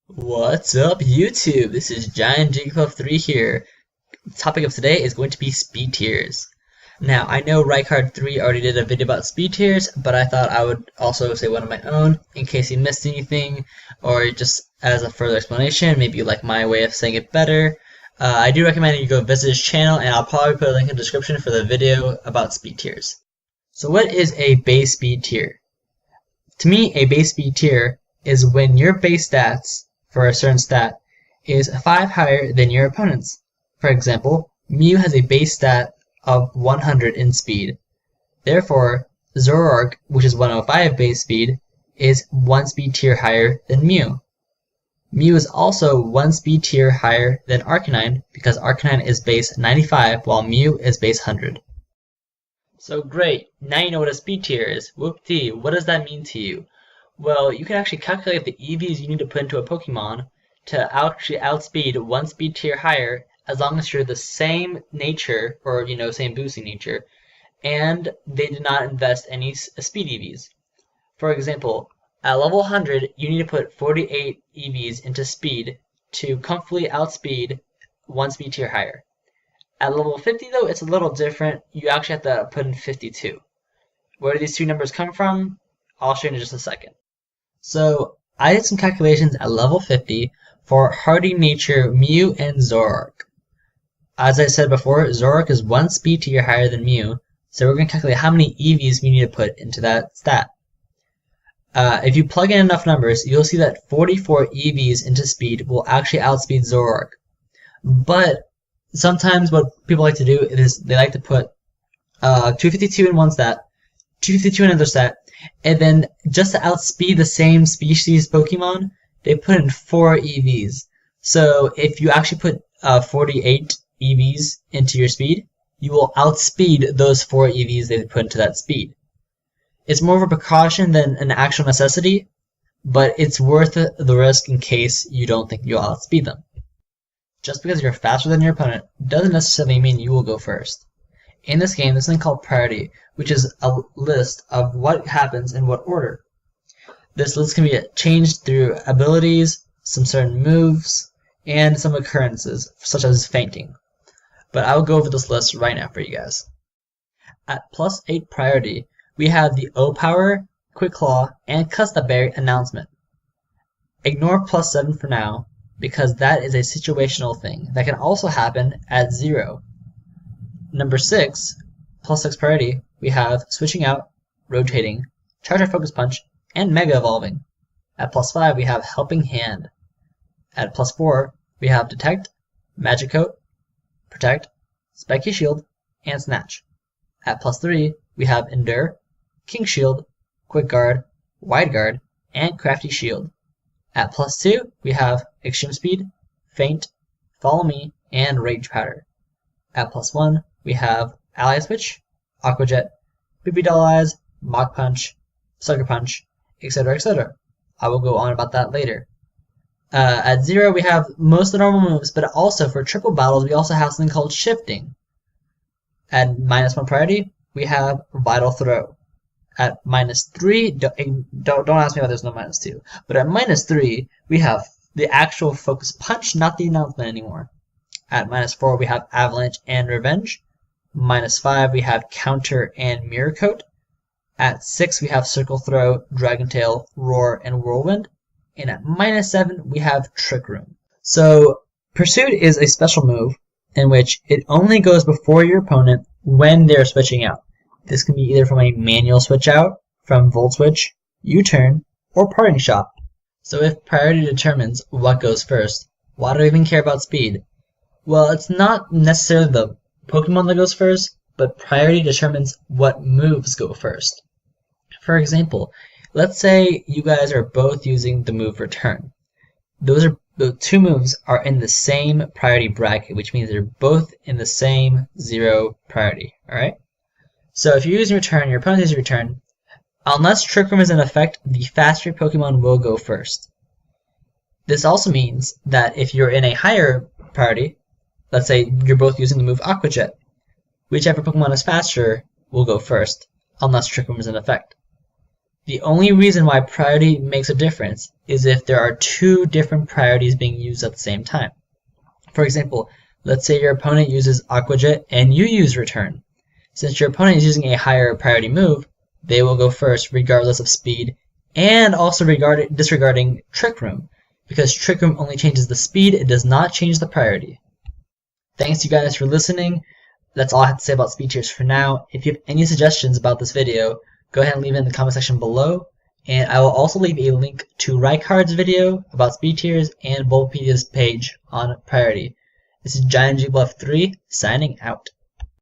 What's up, YouTube? This is Giant Jigglypuff 3 here. The topic of today is going to be speed tiers. Now, I know Rykard 3 already did a video about speed tiers, but I thought I would also say one of my own in case you missed anything, or just as a further explanation, maybe you like my way of saying it better. I do recommend you go visit his channel, and I'll probably put a link in the description for the video about speed tiers. So what is a base speed tier? To me, a base speed tier is when your base stats for a certain stat is 5 higher than your opponent's. For example, Mew has a base stat of 100 in speed. Therefore, Zoroark, which is 105 base speed, is 1 speed tier higher than Mew. Mew is also 1 speed tier higher than Arcanine because Arcanine is base 95 while Mew is base 100. So great, now you know what a speed tier is. Whoop-dee, what does that mean to you? Well, you can actually calculate the EVs you need to put into a Pokemon to actually outspeed 1 speed tier higher as long as you're the same nature, or same boosting nature, and they did not invest any speed EVs. For example, at level 100, you need to put 48 EVs into speed to comfortably outspeed 1 speed tier higher. At level 50 though, it's a little different. You actually have to put in 52. Where do these two numbers come from? I'll show you in just a second. So, I did some calculations at level 50 for Hardy Nature Mew and Zoroark. As I said before, Zoroark is 1 speed tier higher than Mew, so we're going to calculate how many EVs we need to put into that stat. If you plug in enough numbers, you'll see that 44 EVs into speed will actually outspeed Zoroark. But sometimes what people like to do is they like to put 252 in one stat, 252 in another stat, and then just to outspeed the same species Pokemon, they put in 4 EVs. So if you actually put 48 EVs into your speed, you will outspeed those 4 EVs they put into that speed. It's more of a precaution than an actual necessity, but it's worth the risk in case you don't think you'll outspeed them. Just because you're faster than your opponent doesn't necessarily mean you will go first. In this game, there's something called priority, which is a list of what happens in what order. This list can be changed through abilities, some certain moves, and some occurrences, such as fainting. But I will go over this list right now for you guys. At plus 8 priority, we have the O-Power, Quick Claw, and Custom Berry announcement. Ignore plus 7 for now, because that is a situational thing that can also happen at 0. Number 6, plus 6 priority, we have Switching Out, Rotating, Charger Focus Punch, and Mega Evolving. At plus 5, we have Helping Hand. At plus 4, we have Detect, Magic Coat, Protect, Spiky Shield, and Snatch. At plus 3, we have Endure, King Shield, Quick Guard, Wide Guard, and Crafty Shield. At plus 2, we have Extreme Speed, Feint, Follow Me, and Rage Powder. At plus 1, we have Ally Switch, Aqua Jet, Baby Doll Eyes, Mach Punch, Sucker Punch, etc., etc. I will go on about that later. At 0, we have most of the normal moves, but also for triple battles, we also have something called Shifting. At minus 1 priority, we have Vital Throw. At minus 3, don't ask me why there's no minus 2, but at minus 3, we have the actual Focus Punch, not the announcement anymore. At minus 4, we have Avalanche and Revenge. Minus 5, we have Counter and Mirror Coat. At 6, we have Circle Throw, Dragon Tail, Roar, and Whirlwind. And at minus 7, we have Trick Room. So, Pursuit is a special move in which it only goes before your opponent when they're switching out. This can be either from a manual switch out, from Volt Switch, U-Turn, or Parting Shot. So if priority determines what goes first, why do I even care about speed? Well, it's not necessarily the Pokemon that goes first, but priority determines what moves go first. For example, let's say you guys are both using the move Return. The 2 moves are in the same priority bracket, which means they're both in the same 0 priority, alright? So if you're using Return, your opponent uses Return, unless Trick Room is in effect, the faster Pokemon will go first. This also means that if you're in a higher priority, let's say you're both using the move Aqua Jet, whichever Pokemon is faster will go first, unless Trick Room is in effect. The only reason why priority makes a difference is if there are two different priorities being used at the same time. For example, let's say your opponent uses Aqua Jet and you use Return. Since your opponent is using a higher priority move, they will go first regardless of speed, and also disregarding Trick Room, because Trick Room only changes the speed, it does not change the priority. Thanks you guys for listening. That's all I have to say about speed tiers for now. If you have any suggestions about this video, go ahead and leave it in the comment section below. And I will also leave a link to Rykard's video about speed tiers and Bulbapedia's page on priority. This is GiantGBluff3 signing out.